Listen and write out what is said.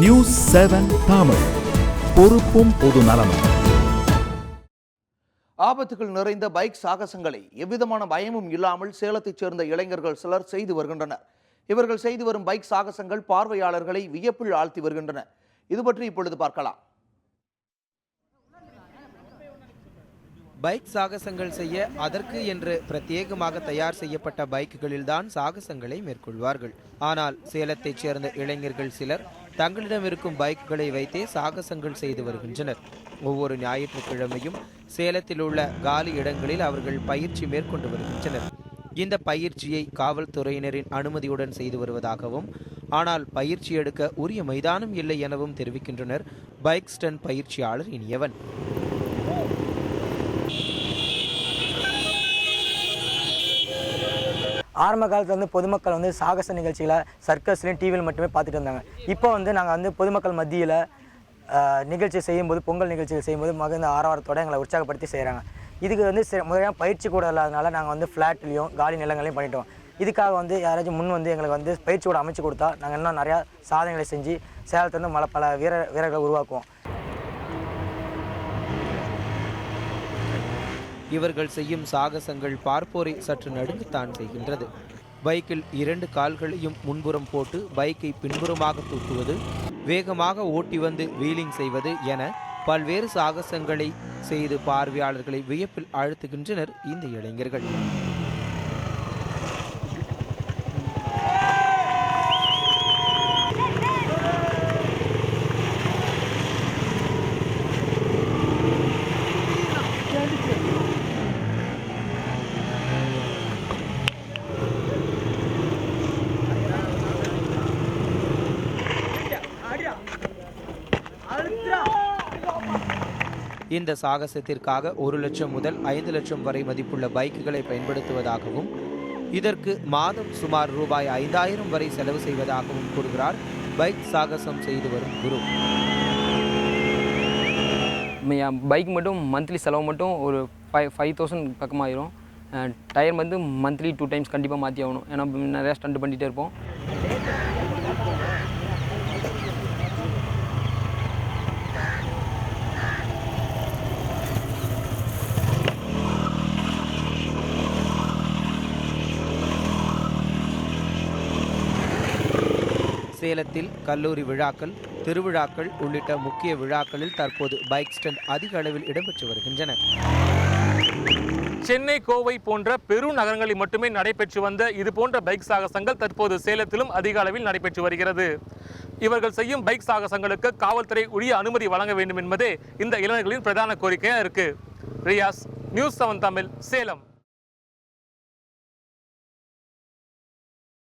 News 7 Tamil, பொறுப்பும் பொது நலமும். ஆபத்துகள் நிறைந்த பைக் சாகசங்களை எவ்விதமான பயமும் இல்லாமல் சேலத்தைச் சேர்ந்த இளைஞர்கள் சிலர் செய்து வருகின்றனர். இவர்கள் செய்து வரும் பைக் சாகசங்கள் பார்வையாளர்களை வியப்பில் ஆழ்த்தி வருகின்றன. இது பற்றி இப்பொழுது பார்க்கலாம். பைக் சாகசங்கள் செய்ய அதற்கு என்று பிரத்யேகமாக தயார் செய்யப்பட்ட பைக்குகளில்தான் சாகசங்களை மேற்கொள்வார்கள். ஆனால் சேலத்தைச் சேர்ந்த இளைஞர்கள் சிலர் தங்களிடம் இருக்கும் பைக்குகளை வைத்தே சாகசங்கள் செய்து வருகின்றனர். ஒவ்வொரு ஞாயிற்றுக்கிழமையும் சேலத்தில் உள்ள காலி இடங்களில் அவர்கள் பயிற்சி மேற்கொண்டு வருகின்றனர். இந்த பயிற்சியை காவல்துறையினரின் அனுமதியுடன் செய்து வருவதாகவும், ஆனால் பயிற்சி எடுக்க உரிய மைதானம் இல்லை எனவும் தெரிவிக்கின்றனர் பைக் ஸ்டண்ட் பயிற்சியாளர் இனியவன். ஆரம்ப காலத்தில் பொதுமக்கள் சாகச நிகழ்ச்சிகளை சர்க்கஸ்லையும் டிவியில் மட்டுமே பார்த்துட்டு இருந்தாங்க. இப்போ நாங்கள் பொதுமக்கள் மத்தியில் நிகழ்ச்சி செய்யும்போது, பொங்கல் நிகழ்ச்சிகள் செய்யும்போது மகிழ்ந்த ஆரவாரத்தோடு எங்களை உற்சாகப்படுத்தி செய்கிறாங்க. இதுக்கு முறையாக பயிற்சி கூட இல்லாதனால நாங்கள் ஃப்ளாட்லேயும் காலி நிலங்களையும் பண்ணிட்டோம். இதுக்காக யாராச்சும் முன் எங்களுக்கு பயிற்சி கூட அமைச்சு கொடுத்தா நாங்கள் இன்னும் நிறையா சாதனைகளை செஞ்சு சேலத்துலேருந்து பல வீரர்களை உருவாக்குவோம். இவர்கள் செய்யும் சாகசங்கள் பார்ப்போரை சற்று நடுங்கத்தான் செய்கின்றது. பைக்கில் 2 கால்களையும் முன்புறம் போட்டு பைக்கை பின்புறமாக தூக்குவது, வேகமாக ஓட்டி வந்து வீலிங் செய்வது என பல்வேறு சாகசங்களை செய்து பார்வையாளர்களை வியப்பில் ஆழ்த்துகின்றனர் இந்த இளைஞர்கள். இந்த சாகசத்திற்காக 1 லட்சம் முதல் 5 லட்சம் வரை மதிப்புள்ள பைக்குகளை பயன்படுத்துவதாகவும், இதற்கு மாதம் சுமார் ரூபாய் 5000 வரை செலவு செய்வதாகவும் கூறுகிறார் பைக் சாகசம் செய்து வரும் குரு. பைக் மட்டும் மந்த்லி செலவு மட்டும் ஒரு 5000 பக்கமாயிரும். டயர் மந்த்லி 2 டைம்ஸ் கண்டிப்பாக மாற்றி ஆகணும். ஏன்னா நிறையா ஸ்டண்ட் பண்ணிகிட்டே இருப்போம். சேலத்தில் கல்லூரி விழாக்கள், திருவிழாக்கள் உள்ளிட்ட முக்கிய விழாக்களில் தற்போது பைக் ஸ்டண்ட் அதிக அளவில் இடம்பெற்று வருகின்றன. சென்னை, கோவை போன்ற பெருநகரங்களில் மட்டுமே நடைபெற்று வந்த இது போன்ற பைக் சாகசங்கள் தற்போது சேலத்திலும் அதிக அளவில் நடைபெற்று வருகிறது. இவர்கள் செய்யும் பைக் சாகசங்களுக்கு காவல்துறை உரிய அனுமதி வழங்க வேண்டும் என்பதே இந்த இளைஞர்களின் பிரதான கோரிக்கையாக இருக்கு. ரியாஸ், நியூஸ் 7 தமிழ், சேலம்.